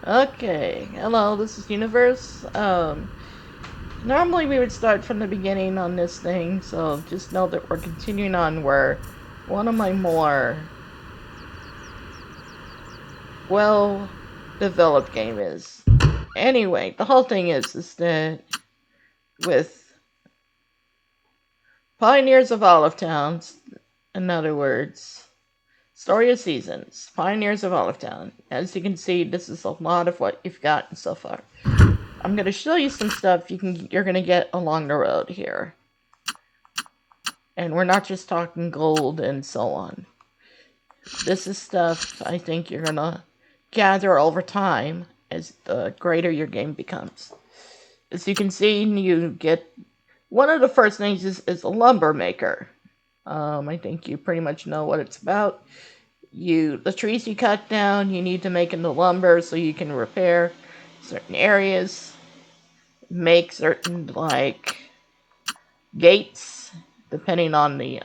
Okay, hello, this is Universe. Normally we would start from the beginning on this thing, so just know that we're continuing on where one of my more well-developed game is. Anyway, the whole thing is that with Pioneers of Olive Towns, in other words, Story of Seasons, Pioneers of Olive Town. As you can see, this is a lot of what you've gotten so far. I'm going to show you some stuff you're going to get along the road here. And we're not just talking gold and so on. This is stuff I think you're going to gather over time as the greater your game becomes. As you can see, you get one of the first things is a lumber maker. I think you pretty much know what it's about. The trees you cut down, you need to make into lumber so you can repair certain areas, make certain gates, depending on the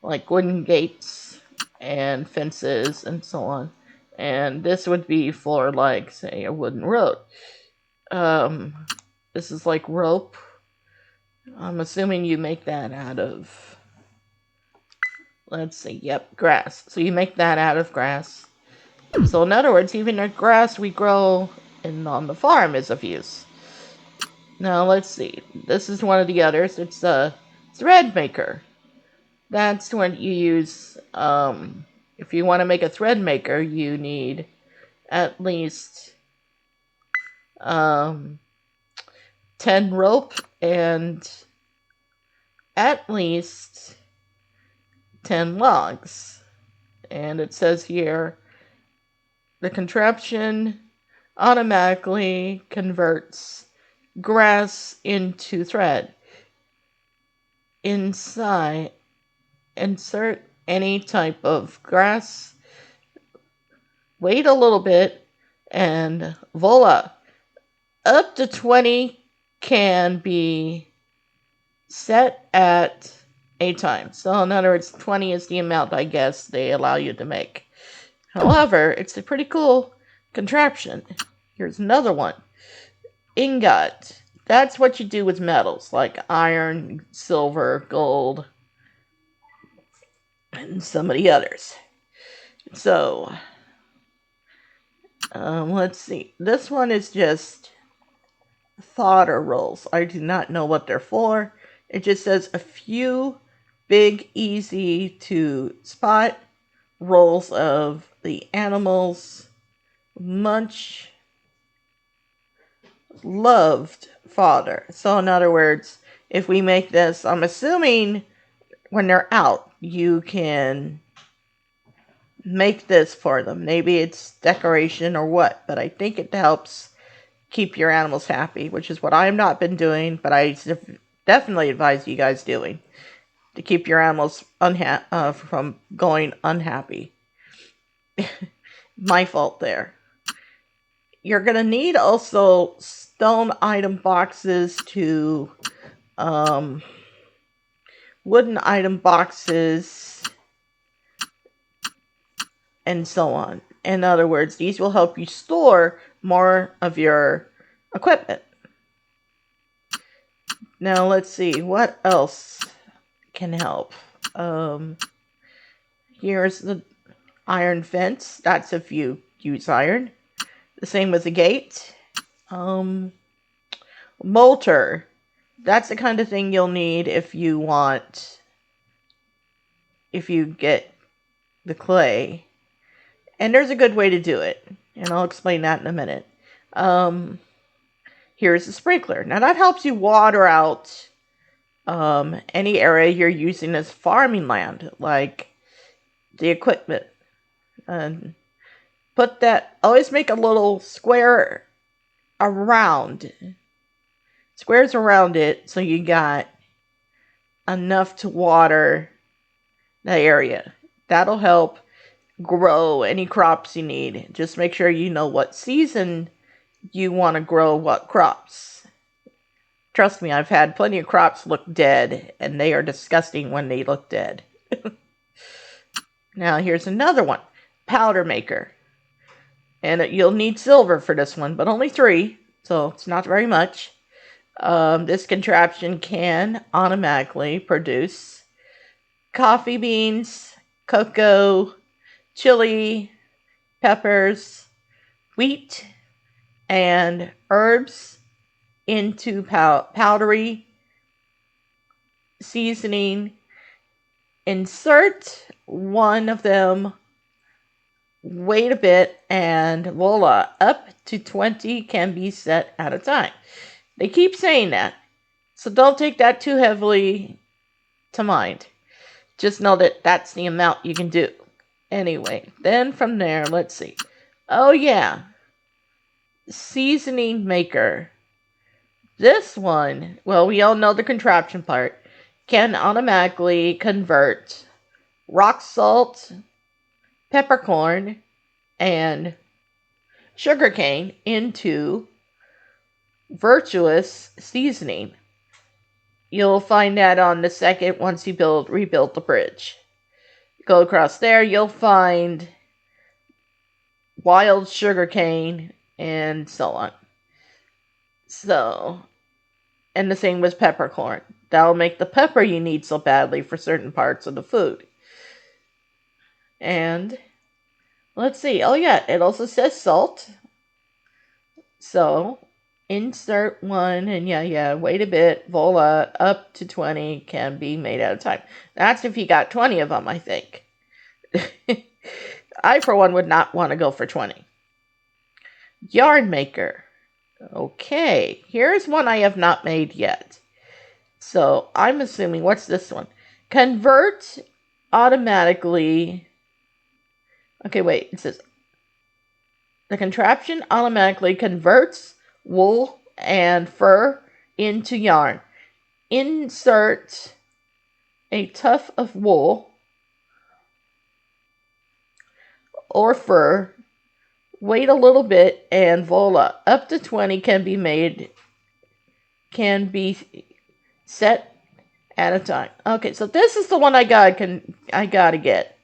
like wooden gates and fences and so on. And this would be for like say a wooden road. This is like rope. I'm assuming you make that out of, let's see, yep, grass. So you make that out of grass. So in other words, even the grass we grow on the farm is of use. Now let's see. This is one of the others. It's a thread maker. That's what you use. If you want to make a thread maker, you need at least 10 rope and at least 10 logs. And it says here the contraption automatically converts grass into thread. Inside, insert any type of grass, wait a little bit, and voila. Up to 20 can be set at a time. So in other words, 20 is the amount I guess they allow you to make. However, it's a pretty cool contraption. Here's another one. Ingot. That's what you do with metals like iron, silver, gold, and some of the others. So, let's see. This one is just solder rolls. I do not know what they're for. It just says a few big, easy to spot rolls of the animals much loved fodder. So in other words, if we make this, I'm assuming when they're out, you can make this for them. Maybe it's decoration or what, but I think it helps keep your animals happy, which is what I have not been doing, but I definitely advise you guys doing to keep your animals from going unhappy. My fault there. You're going to need also stone item boxes to wooden item boxes and so on. In other words, these will help you store more of your equipment. Now let's see, what else can help? Here's the iron fence. That's if you use iron. The same with the gate. Mortar. That's the kind of thing you'll need if you get the clay. And there's a good way to do it. And I'll explain that in a minute. Here's the sprinkler. Now that helps you water out any area you're using as farming land, like the equipment. And always make a little square squares around it so you got enough to water the area. That'll help grow any crops you need. Just make sure you know what season you want to grow what crops. Trust me, I've had plenty of crops look dead, and they are disgusting when they look dead. Now here's another one. Powder maker. And you'll need silver for this one, but only 3, so it's not very much. This contraption can automatically produce coffee beans, cocoa, chili, peppers, wheat, and herbs into powdery seasoning. Insert one of them, wait a bit, and voila, up to 20 can be set at a time. They keep saying that, so don't take that too heavily to mind. Just know that that's the amount you can do. Anyway, then from there, let's see. Oh yeah, seasoning maker. This one, well, we all know the contraption part, can automatically convert rock salt, peppercorn, and sugarcane into virtuous seasoning. You'll find that on the second once you rebuild the bridge. Go across there, you'll find wild sugarcane and so on. So, and the same with peppercorn. That'll make the pepper you need so badly for certain parts of the food. And let's see. Oh yeah, it also says salt. So insert one, and wait a bit. Voila, up to 20 can be made at a time. That's if you got 20 of them, I think. I, for one, would not want to go for 20. Yarn maker. Okay, here's one I have not made yet. So I'm assuming, what's this one? Convert automatically. Okay, wait, it says the contraption automatically converts wool and fur into yarn. Insert a tuft of wool or fur. Wait a little bit, and voila, up to 20 can be set at a time. Okay, so this is the one I gotta get.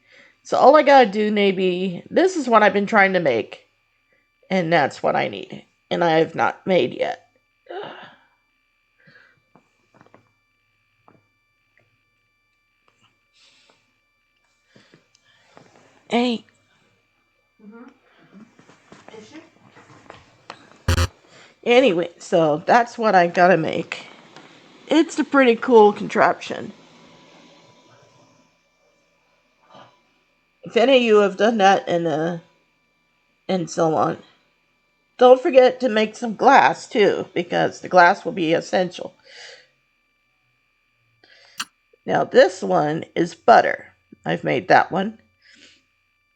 So all I gotta do, maybe, this is what I've been trying to make, and that's what I need, and I have not made yet. Hey. Anyway, so that's what I gotta make. It's a pretty cool contraption. If any of you have done that and so on, don't forget to make some glass too, because the glass will be essential. Now this one is butter. I've made that one.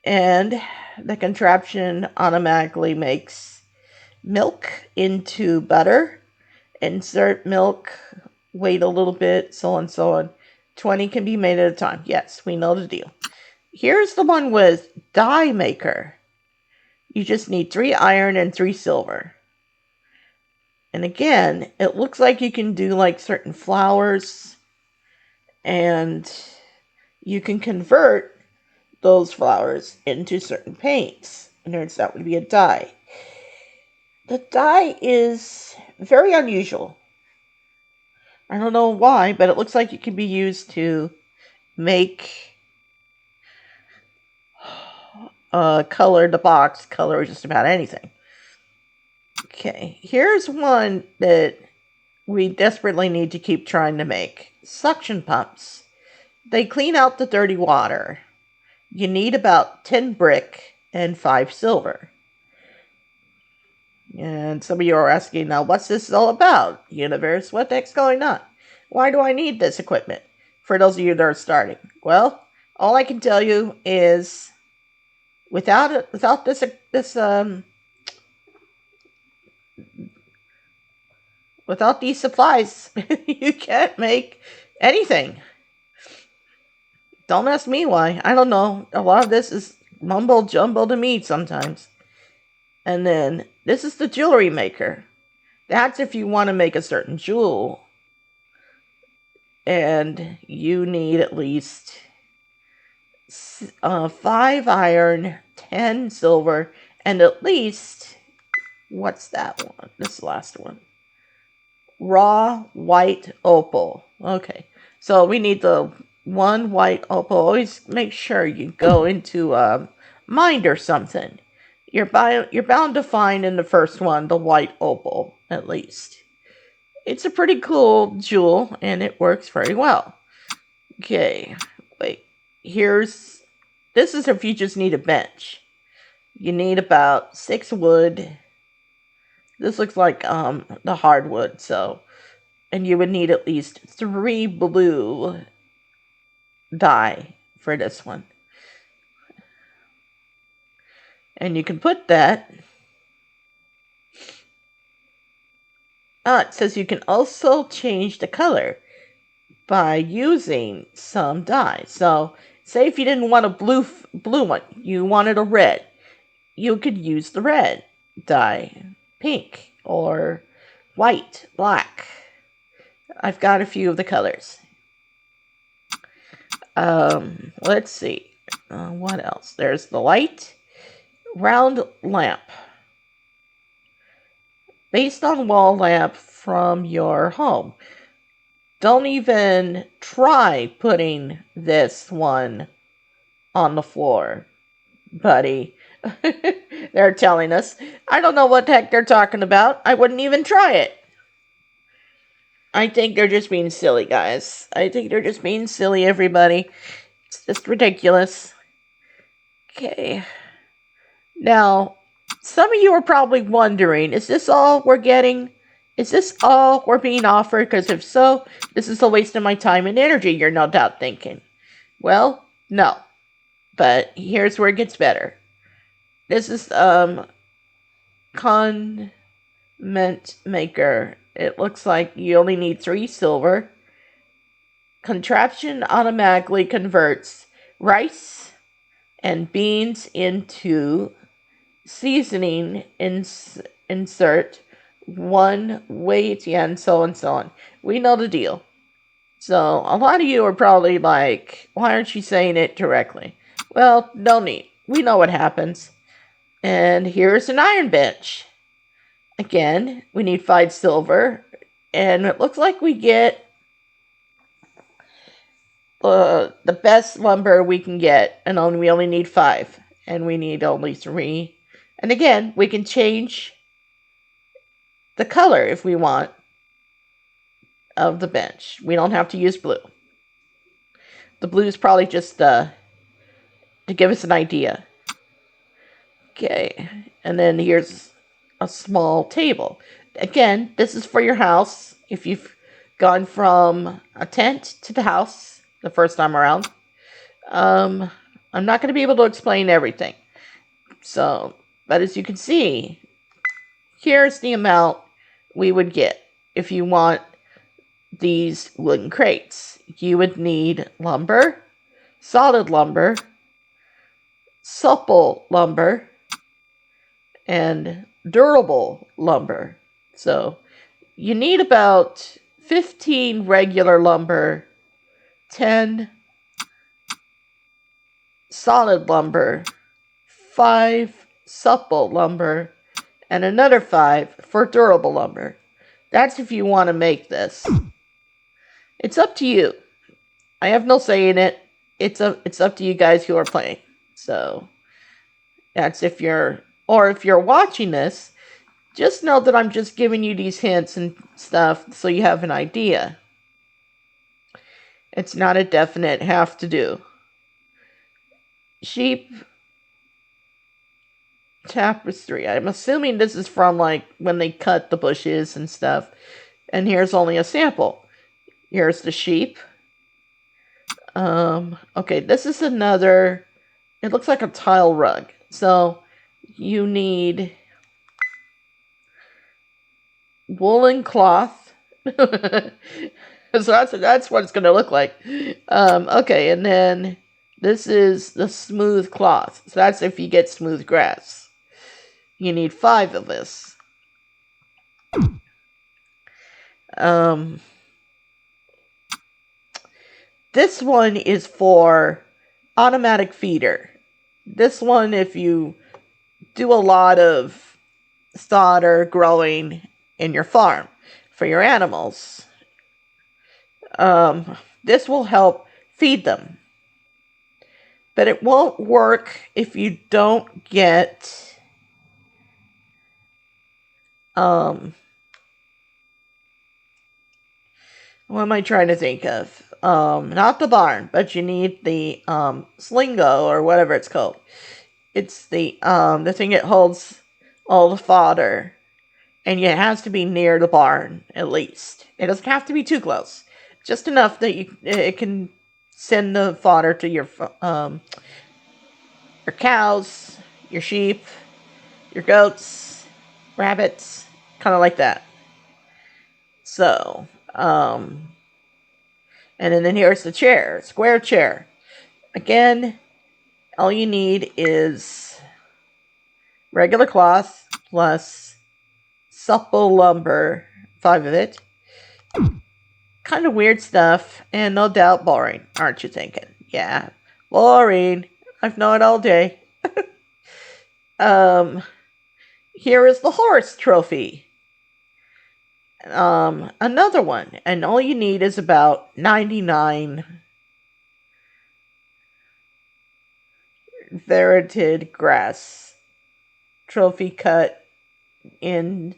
And the contraption automatically makes milk into butter. Insert milk, wait a little bit, so on and so on. 20 can be made at a time. Yes, we know the deal. Here's the one with dye maker. You just need 3 iron and 3 silver. And again, it looks like you can do like certain flowers, and you can convert those flowers into certain paints. And that would be a dye. The dye is very unusual. I don't know why, but it looks like it can be used to make color the box, color just about anything. Okay, here's one that we desperately need to keep trying to make. Suction pumps. They clean out the dirty water. You need about 10 brick and 5 silver. And some of you are asking, now what's this all about? Universe, what the heck's going on? Why do I need this equipment? For those of you that are starting. Well, all I can tell you is without these supplies, you can't make anything. Don't ask me why. I don't know. A lot of this is mumbo jumbo to me sometimes. And then this is the jewelry maker. That's if you want to make a certain jewel. And you need at least 5 iron, 10 silver, And at least, what's that one? This last one. Raw white opal. Okay, so we need the one white opal. Always make sure you go into mind or something. You're bound to find in the first one the white opal, at least. It's a pretty cool jewel, and it works very well. Okay, wait. This is if you just need a bench. You need about 6 wood. This looks like the hardwood, so. And you would need at least 3 blue dye for this one. And you can put that. It says you can also change the color by using some dye. So, say if you didn't want a blue one, you wanted a red, you could use the red dye, pink, or white, black. I've got a few of the colors. Let's see. What else? There's the light round lamp. Based on wall lamp from your home. Don't even try putting this one on the floor, buddy. They're telling us. I don't know what the heck they're talking about. I wouldn't even try it. I think they're just being silly, guys. I think they're just being silly, everybody. It's just ridiculous. Okay. Now, some of you are probably wondering, is this all we're getting? Is this all we're being offered? Because if so, this is a waste of my time and energy, you're no doubt thinking. Well, no. But here's where it gets better. This is Condiment Maker. It looks like you only need 3 silver. Contraption automatically converts rice and beans into seasoning. Insert 1 weight and so on. We know the deal. So a lot of you are probably like, why aren't you saying it directly? Well, no need. We know what happens. And here's an iron bench. Again, we need 5 silver. And it looks like we get the best lumber we can get. And we only need 5. And we need only 3. And again, we can change the color if we want of the bench. We don't have to use blue. The blue is probably just to give us an idea. Okay, and then here's a small table. Again, this is for your house. If you've gone from a tent to the house the first time around. I'm not going to be able to explain everything. So, but as you can see, here's the amount we would get if you want these wooden crates. You would need lumber, solid lumber, supple lumber, and durable lumber. So you need about 15 regular lumber, 10 solid lumber, 5 supple lumber, and another 5 for durable lumber. That's if you want to make this. It's up to you. I have no say in it. It's up to you guys who are playing. So that's if you're watching this, just know that I'm just giving you these hints and stuff so you have an idea. It's not a definite have to do. Sheep tapestry. I'm assuming this is from like when they cut the bushes and stuff. And here's only a sample. Here's the sheep. Okay, this is another, it looks like a tile rug. So you need woolen cloth. So that's what it's going to look like. Okay, and then this is the smooth cloth. So that's if you get smooth grass. You need 5 of this. This one is for automatic feeder. This one, if you do a lot of fodder growing in your farm for your animals. This will help feed them. But it won't work if you don't get what am I trying to think of? Not the barn, but you need the slingo or whatever it's called. It's the thing that holds all the fodder, and it has to be near the barn at least. It doesn't have to be too close, just enough that it can send the fodder to your cows, your sheep, your goats, rabbits, kind of like that. So, and then here's the chair, square chair. Again, all you need is regular cloth plus supple lumber, 5 of it. Kind of weird stuff, and no doubt boring, aren't you thinking? Yeah, boring. I've known it all day. Here is the horse trophy. Another one, and all you need is about 99 variegated grass trophy cut in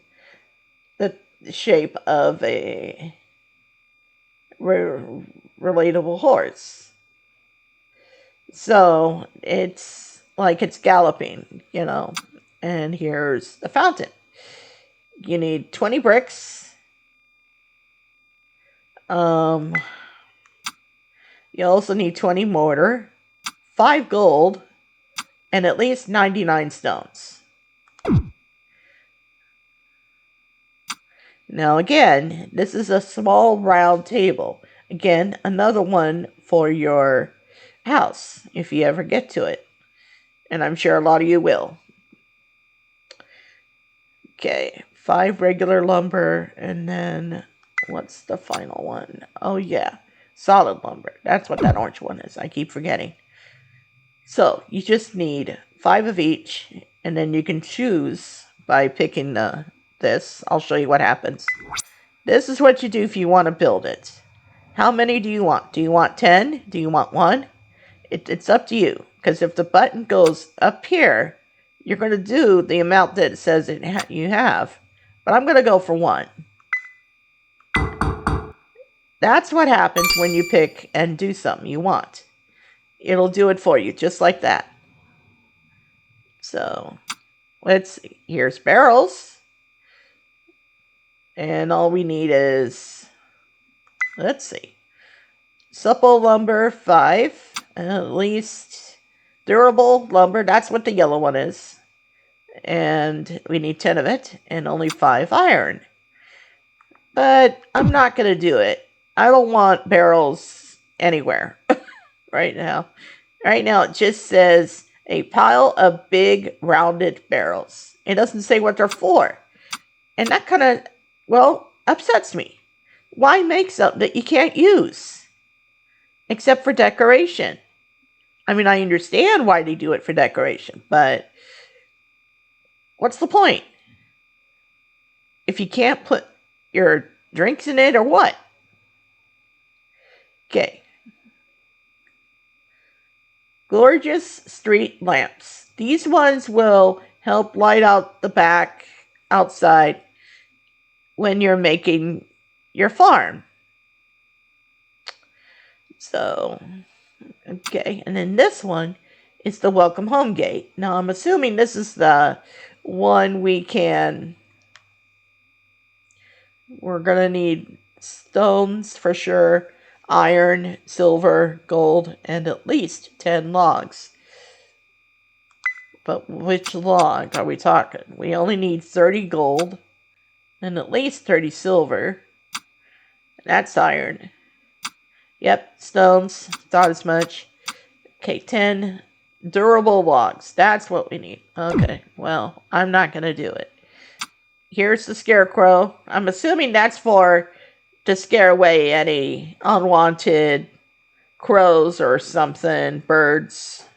the shape of a relatable horse. So it's like it's galloping, and here's the fountain. You need 20 bricks. You also need 20 mortar, 5 gold, and at least 99 stones. Now again, this is a small round table. Again, another one for your house, if you ever get to it. And I'm sure a lot of you will. Okay, 5 regular lumber, and then what's the final one? Oh yeah, solid lumber. That's what that orange one is. I keep forgetting. So you just need 5 of each, and then you can choose by picking this. I'll show you what happens. This is what you do if you want to build it. How many do you want? Do you want 10? Do you want 1? It's up to you. Because if the button goes up here, you're going to do the amount that it says you have. But I'm going to go for 1. That's what happens when you pick and do something you want. It'll do it for you, just like that. So, let's see. Here's barrels. And all we need is, let's see, supple lumber, 5. At least durable lumber, that's what the yellow one is. And we need 10 of it, and only 5 iron. But I'm not going to do it. I don't want barrels anywhere right now. Right now it just says a pile of big rounded barrels. It doesn't say what they're for. And that kind of, upsets me. Why make something that you can't use? Except for decoration. I mean, I understand why they do it for decoration, but what's the point? If you can't put your drinks in it or what? Okay. Gorgeous street lamps. These ones will help light out the back outside when you're making your farm. So, okay. And then this one is the welcome home gate. Now, I'm assuming this is the one we're going to need stones for sure. Iron, silver, gold, and at least 10 logs. But which log are we talking? We only need 30 gold and at least 30 silver. That's iron. Yep, stones. Thought as much. Okay, 10 durable logs. That's what we need. Okay, well, I'm not going to do it. Here's the scarecrow. I'm assuming that's to scare away any unwanted crows or something, birds.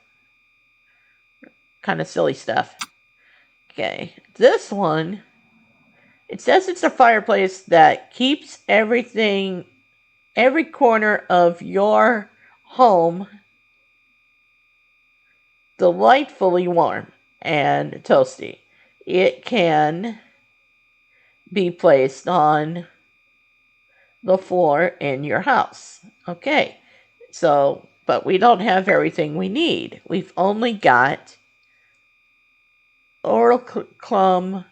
Kind of silly stuff. Okay, this one, it says it's a fireplace that keeps everything, every corner of your home delightfully warm and toasty. It can be placed on the floor in your house. Okay, so, but we don't have everything we need. We've only got Orichalcum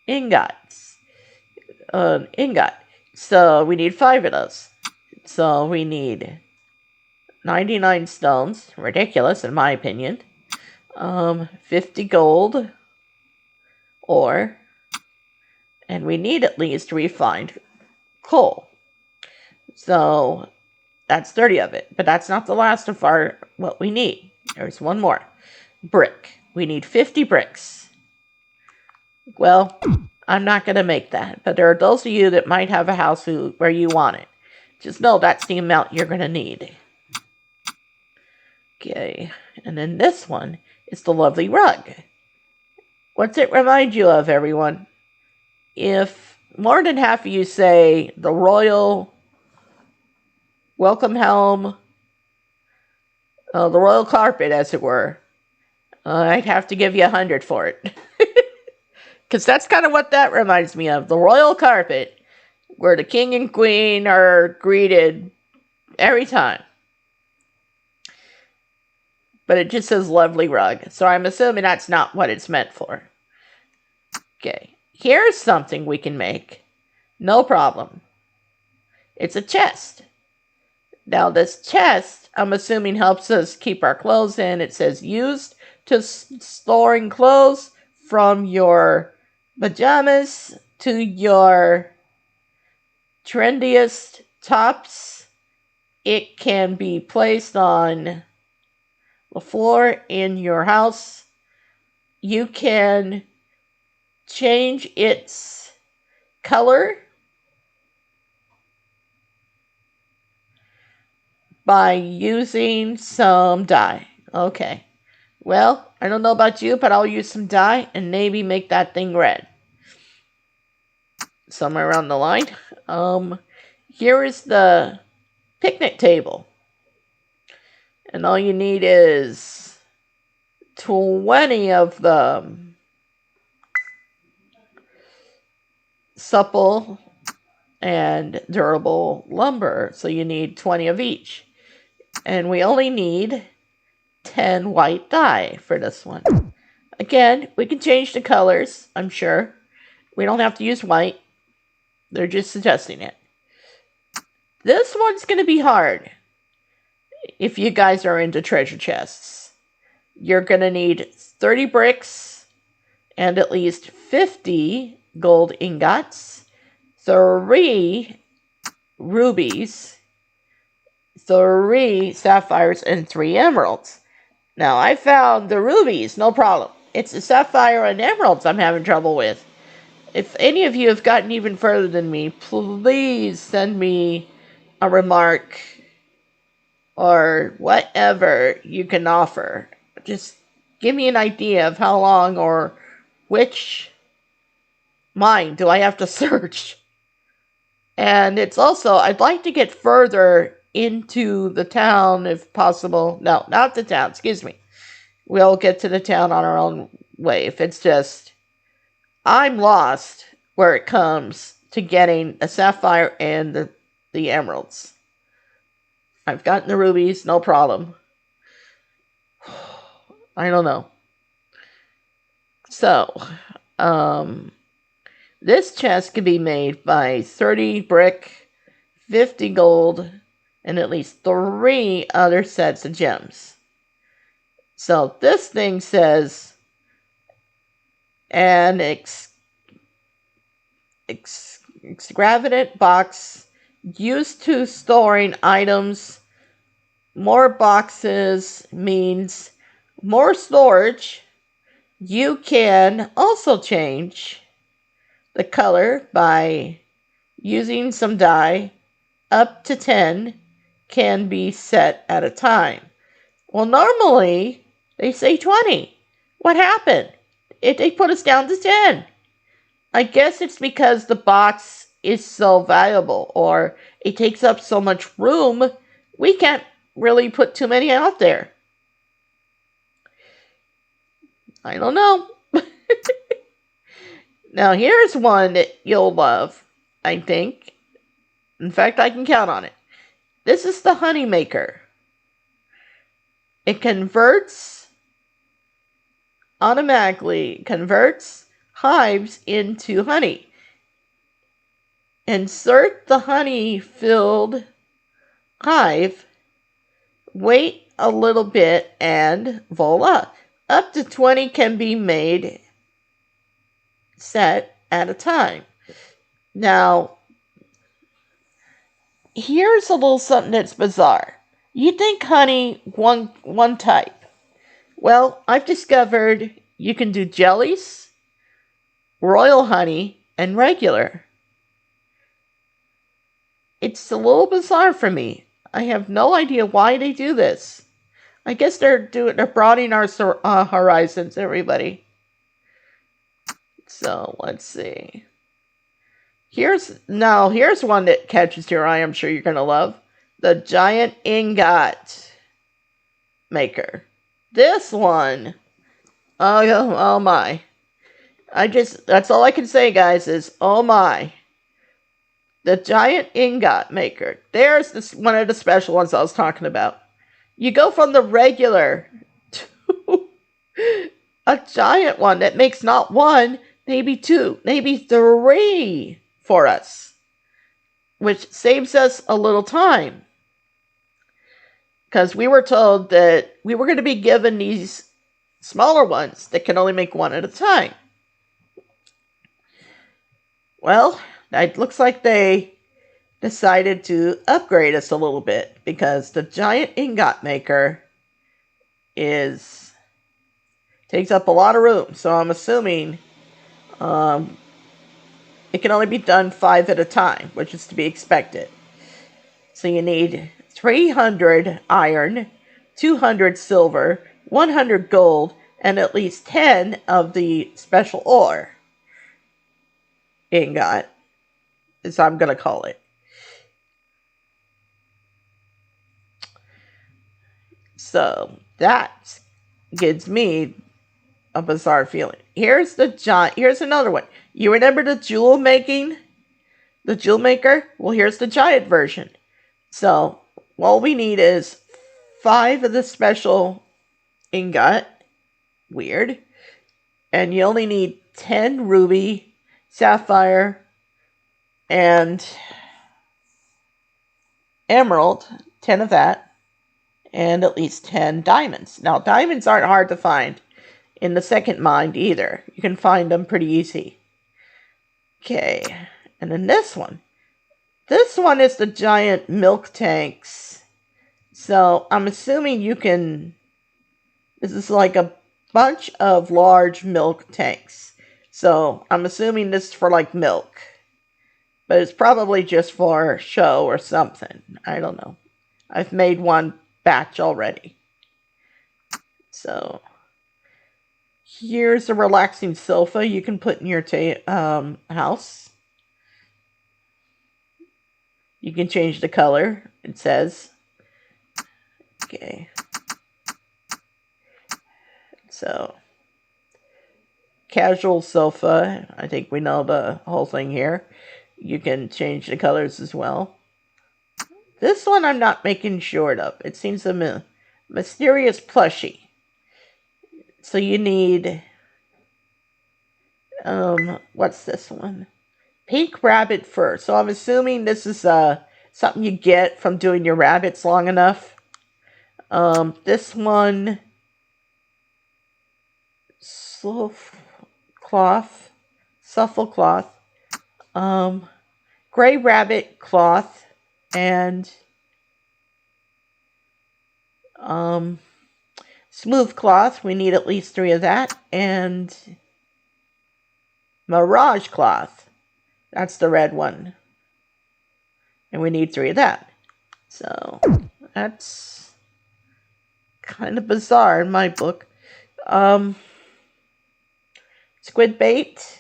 ingots. Ingot. So we need 5 of those. So we need 99 stones. Ridiculous, in my opinion. 50 gold ore. And we need at least refined coal. So that's 30 of it. But that's not the last of what we need. There's one more. Brick. We need 50 bricks. Well, I'm not going to make that. But there are those of you that might have a house where you want it. Just know that's the amount you're going to need. Okay. And then this one is the lovely rug. What's it remind you of, everyone? If more than half of you say the royal welcome helm, the royal carpet, as it were, I'd have to give you 100 for it. Because that's kind of what that reminds me of. The royal carpet, where the king and queen are greeted every time. But it just says lovely rug. So I'm assuming that's not what it's meant for. Okay. Here's something we can make. No problem. It's a chest. Now this chest, I'm assuming, helps us keep our clothes in. It says used to storing clothes from your pajamas to your trendiest tops. It can be placed on the floor in your house. You can change its color by using some dye. Okay. Well, I don't know about you, but I'll use some dye and maybe make that thing red. Somewhere around the line. Here is the picnic table. And all you need is 20 of the supple and durable lumber. So you need 20 of each. And we only need 10 white dye for this one. Again, we can change the colors, I'm sure. We don't have to use white. They're just suggesting it. This one's going to be hard if you guys are into treasure chests. You're going to need 30 bricks and at least 50 gold ingots, 3 rubies, 3 sapphires, and 3 emeralds. Now, I found the rubies, no problem. It's the sapphire and emeralds I'm having trouble with. If any of you have gotten even further than me, please send me a remark or whatever you can offer. Just give me an idea of how long or which mine do I have to search. And it's also, I'd like to get further into the town if possible. No, not the town, excuse me. We'll get to the town on our own way. If it's just, I'm lost where it comes to getting a sapphire and the emeralds. I've gotten the rubies, no problem. I don't know. So, this chest can be made by 30 brick, 50 gold, and at least 3 other sets of gems. So this thing says an extravagant box used to storing items. More boxes means more storage. You can also change the color by using some dye. Up to 10 can be set at a time. Well, normally they say 20. What happened? they put us down to 10. I guess it's because the box is so valuable, or it takes up so much room, we can't really put too many out there. I don't know. Now, here's one that you'll love, I think. In fact, I can count on it. This is the honey maker. It automatically converts hives into honey. Insert the honey-filled hive, wait a little bit, and voila. Up to 20 can be made set at a time. Now, here's a little something that's bizarre. You think honey one type. Well, I've discovered you can do jellies, royal honey, and regular. It's a little bizarre for me. I have no idea why they do this. I guess they're broadening our horizons, everybody. So, let's see. Here's one that catches your eye, I'm sure you're going to love. The giant ingot maker. This one, oh my. That's all I can say, guys, is oh my. The giant ingot maker. There's one of the special ones I was talking about. You go from the regular to a giant one that makes not one, maybe two, maybe three for us, which saves us a little time. Because we were told that we were going to be given these smaller ones that can only make one at a time. Well, it looks like they decided to upgrade us a little bit, because the giant ingot maker takes up a lot of room. So I'm assuming it can only be done 5 at a time, which is to be expected. So you need 300 iron, 200 silver, 100 gold, and at least 10 of the special ore ingot, as I'm going to call it. So that gives me a bizarre feeling. Here's another one. You remember the jewel maker? Well, here's the giant version. So all we need is 5 of the special ingot. Weird. And you only need 10 ruby, sapphire, and emerald. 10 of that. And at least 10 diamonds. Now, diamonds aren't hard to find in the second mine either. You can find them pretty easy. Okay. And then this one. This one is the giant milk tanks. So, I'm assuming this is like a bunch of large milk tanks. So, I'm assuming this is for like milk. But it's probably just for show or something. I don't know. I've made one batch already. So, here's a relaxing sofa you can put in your house. You can change the color, it says. Okay. So, casual sofa. I think we know the whole thing here. You can change the colors as well. This one I'm not making sure of. It seems a mysterious plushie. So you need, what's this one? Pink rabbit fur. So I'm assuming this is something you get from doing your rabbits long enough. This one, cloth, suffle cloth, gray rabbit cloth, and smooth cloth. We need at least 3 of that. And mirage cloth. That's the red one. And we need 3 of that. So that's kind of bizarre in my book. Squid bait.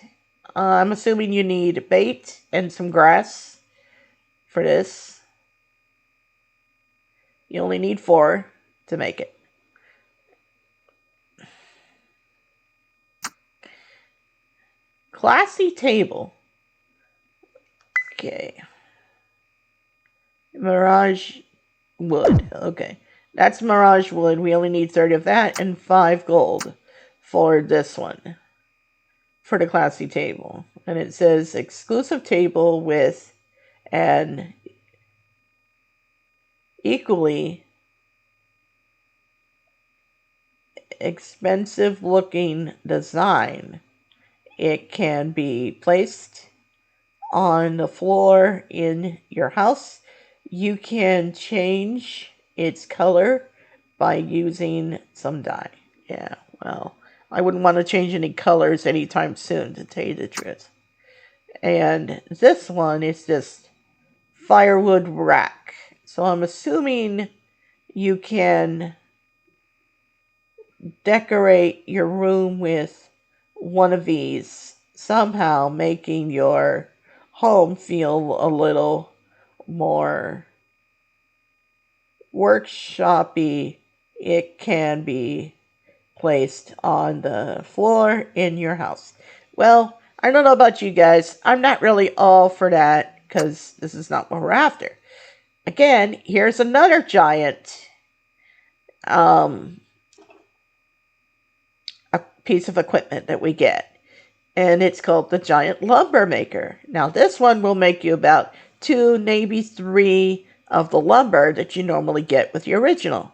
I'm assuming you need bait and some grass for this. You only need 4 to make it. Classy table. Okay. Mirage wood. Okay. That's Mirage wood. We only need 30 of that and 5 gold for this one. For the classy table. And it says exclusive table with an equally expensive looking design. It can be placed on the floor in your house. You can change its color by using some dye. Yeah, well, I wouldn't want to change any colors anytime soon, to tell you the truth. And this one is just firewood rack. So I'm assuming you can decorate your room with one of these, somehow making your home feel a little more workshop-y. It can be placed on the floor in your house. Well, I don't know about you guys. I'm not really all for that because this is not what we're after. Again, here's another giant a piece of equipment that we get. And it's called the Giant Lumber Maker. Now, this one will make you about 2, maybe 3 of the lumber that you normally get with your original.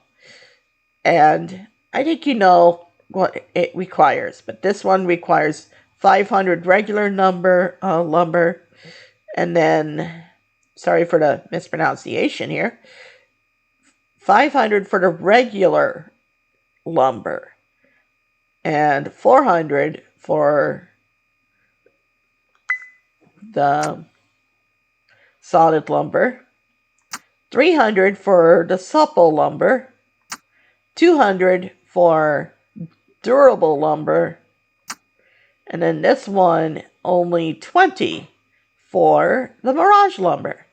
And I think you know what it requires. But this one requires 500 regular lumber. And then, sorry for the mispronunciation here, 500 for the regular lumber. And 400 for the solid lumber, 300 for the supple lumber, 200 for durable lumber, and then this one only 20 for the Mirage lumber.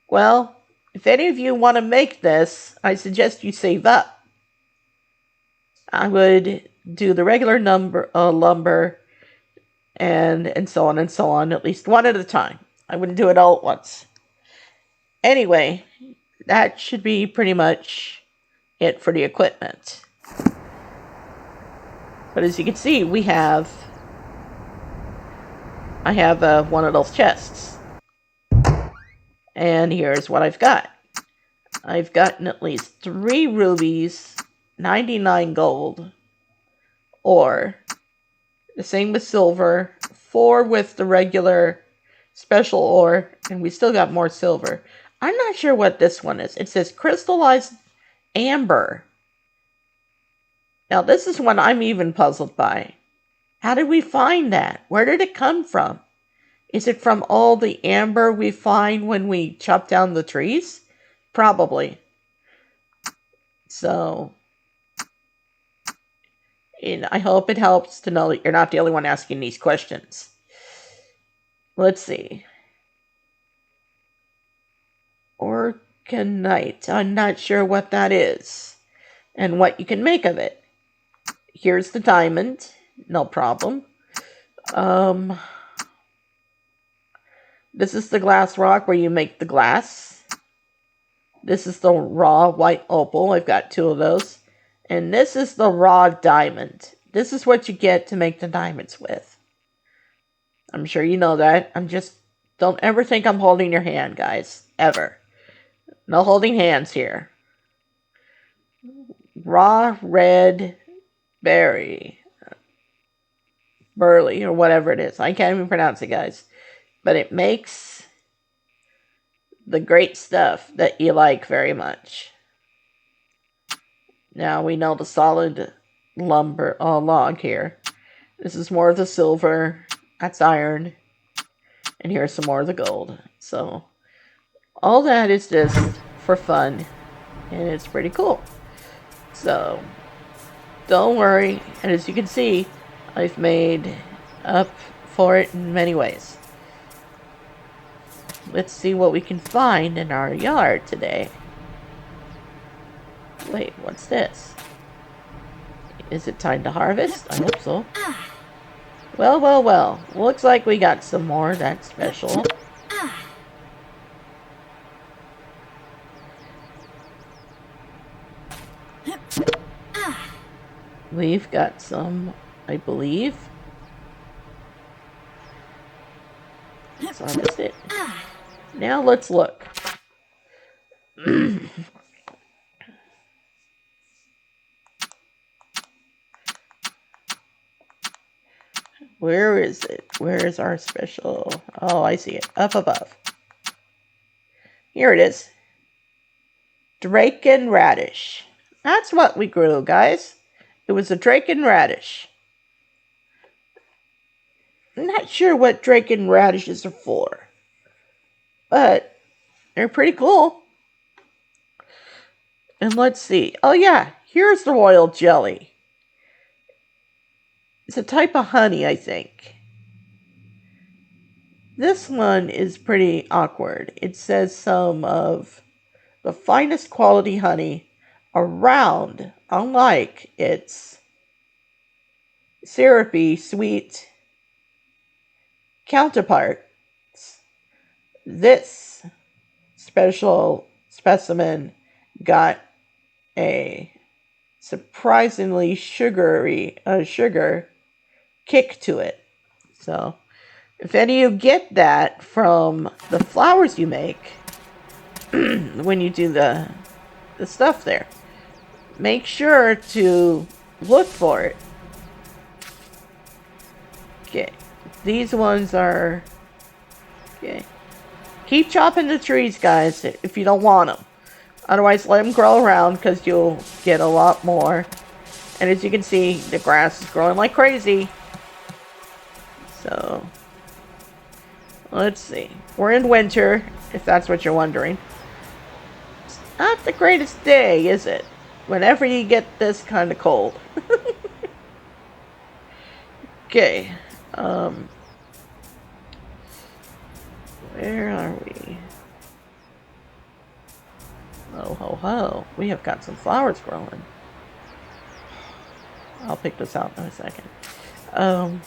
Well, if any of you want to make this, I suggest you save up. I would do the regular lumber and so on and so on, at least one at a time. I wouldn't do it all at once. Anyway, that should be pretty much it for the equipment. But as you can see, I have one of those chests. And here's what I've got. I've gotten at least 3 rubies, 99 gold, or the same with silver, 4 with the regular special ore, and we still got more silver. I'm not sure what this one is. It says crystallized amber. Now, this is one I'm even puzzled by. How did we find that? Where did it come from? Is it from all the amber we find when we chop down the trees? Probably. So, and I hope it helps to know that you're not the only one asking these questions. Let's see. Orconite. I'm not sure what that is and what you can make of it. Here's the diamond. No problem. This is the glass rock where you make the glass. This is the raw white opal. I've got 2 of those. And this is the raw diamond. This is what you get to make the diamonds with. I'm sure you know that. Don't ever think I'm holding your hand, guys. Ever. No holding hands here. Raw red berry. Burley, or whatever it is. I can't even pronounce it, guys. But it makes the great stuff that you like very much. Now we know the solid lumber log here. This is more of the silver. That's iron. And here's some more of the gold. So, all that is just for fun. And it's pretty cool. So, don't worry. And as you can see, I've made up for it in many ways. Let's see what we can find in our yard today. Wait, what's this? Is it time to harvest? I hope so. Well, well, well. Looks like we got some more. That's special. We've got some, I believe. Let's harvest it. Now let's look. Where is it? Where is our special? Oh, I see it. Up above. Here it is. Draken radish. That's what we grew, guys. It was a Draken radish. I'm not sure what Draken radishes are for, but they're pretty cool. And let's see. Oh yeah, here's the royal jelly. It's a type of honey, I think. This one is pretty awkward. It says some of the finest quality honey around, unlike its syrupy, sweet counterparts. This special specimen got a surprisingly sugar kick to it. So, if any of you get that from the flowers you make when you do the stuff there, make sure to look for it. Okay, these ones are okay. Keep chopping the trees, guys, if you don't want them. Otherwise, let them grow around because you'll get a lot more. And as you can see, the grass is growing like crazy. So, let's see. We're in winter, if that's what you're wondering. It's not the greatest day, is it? Whenever you get this kind of cold. Okay. Where are we? Ho, ho, ho. We have got some flowers growing. I'll pick this out in a second. Let's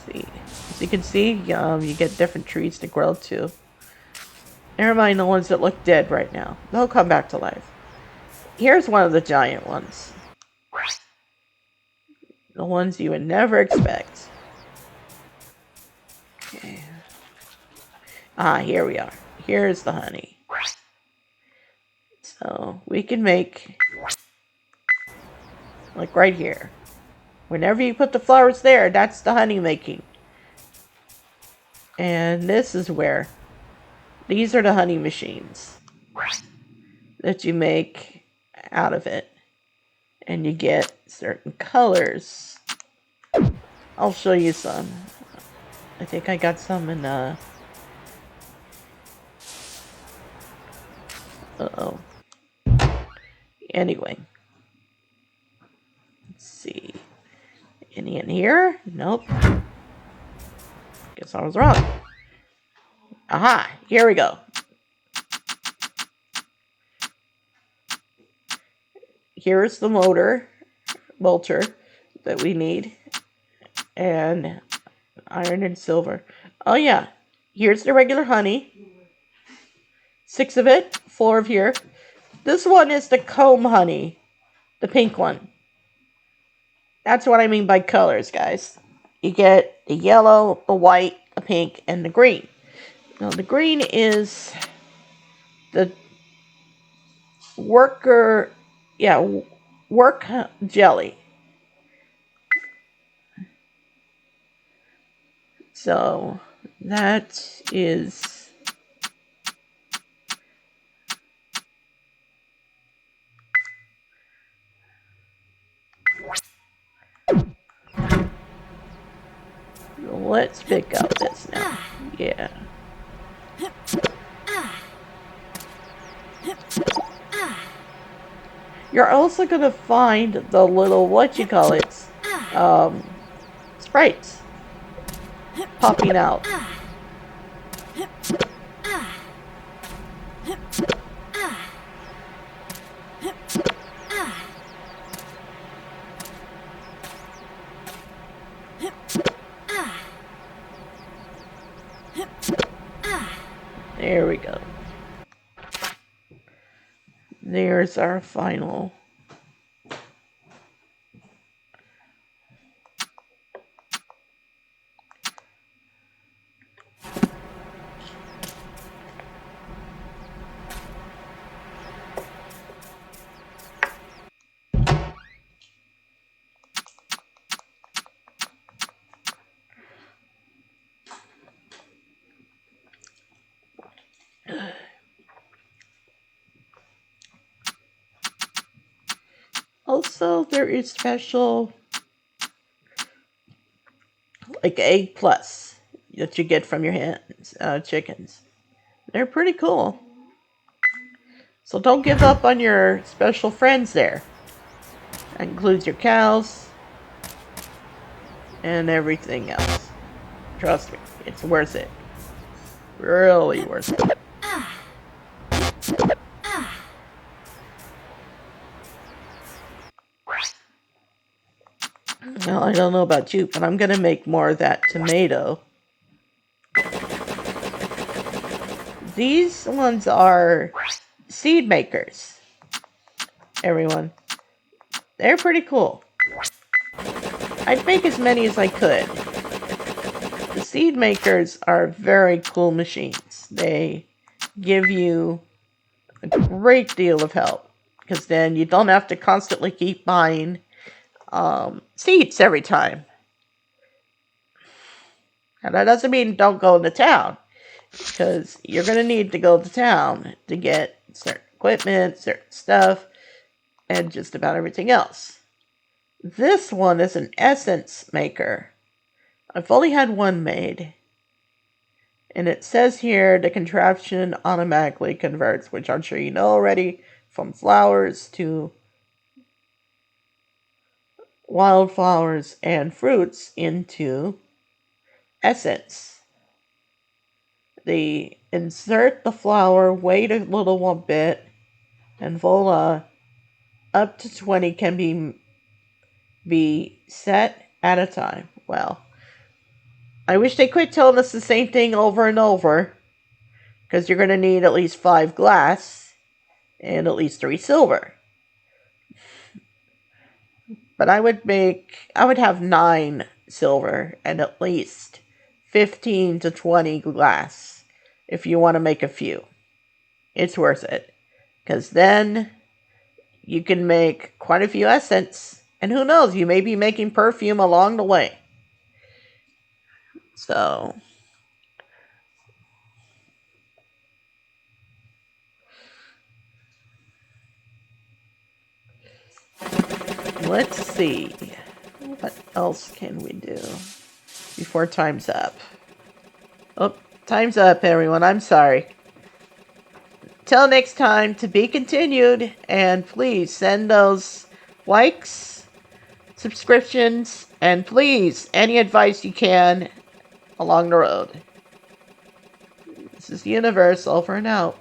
see. As you can see, you get different trees to grow to. Never mind the ones that look dead right now. They'll come back to life. Here's one of the giant ones. The ones you would never expect. Okay. Ah, here we are. Here's the honey. So, we can make, like right here. Whenever you put the flowers there, that's the honey making. And this is where, these are the honey machines that you make out of it. And you get certain colors. I'll show you some. I think I got some in uh-oh. Anyway. Let's see. Any in here? Nope. Guess I was wrong. Aha! Here we go. Here's the molter that we need. And iron and silver. Oh yeah. Here's the regular honey. 6 of it. 4 of here. This one is the comb honey. The pink one. That's what I mean by colors, guys. You get the yellow, the white, the pink, and the green. Now, the green is the work jelly. So, that is... Let's pick up this now. Yeah. You're also gonna find the little sprites popping out. There we go. There's our final. Also, there is special, like, egg plus that you get from your chickens. They're pretty cool. So don't give up on your special friends there. That includes your cows and everything else. Trust me, it's worth it. Really worth it. Well, I don't know about you, but I'm gonna make more of that tomato. These ones are seed makers, everyone. They're pretty cool. I'd make as many as I could. The seed makers are very cool machines. They give you a great deal of help, because then you don't have to constantly keep buying seeds every time. And that doesn't mean don't go into town, because you're going to need to go to town to get certain equipment, certain stuff, and just about everything else. This one is an essence maker. I've only had one made. And it says here the contraption automatically converts, which I'm sure you know already, from flowers to wildflowers and fruits into essence. They insert the flower, wait a little bit, and voila, up to 20 can be set at a time. Well, I wish they quit telling us the same thing over and over, because you're going to need at least 5 glass and at least 3 silver. But I would have 9 silver and at least 15 to 20 glass if you want to make a few. It's worth it, because then you can make quite a few essence, and who knows, you may be making perfume along the way. So, let's see. What else can we do before time's up? Oh, time's up, everyone. I'm sorry. Till next time, to be continued. And please send those likes, subscriptions, and please, any advice you can along the road. This is Universe, over and out.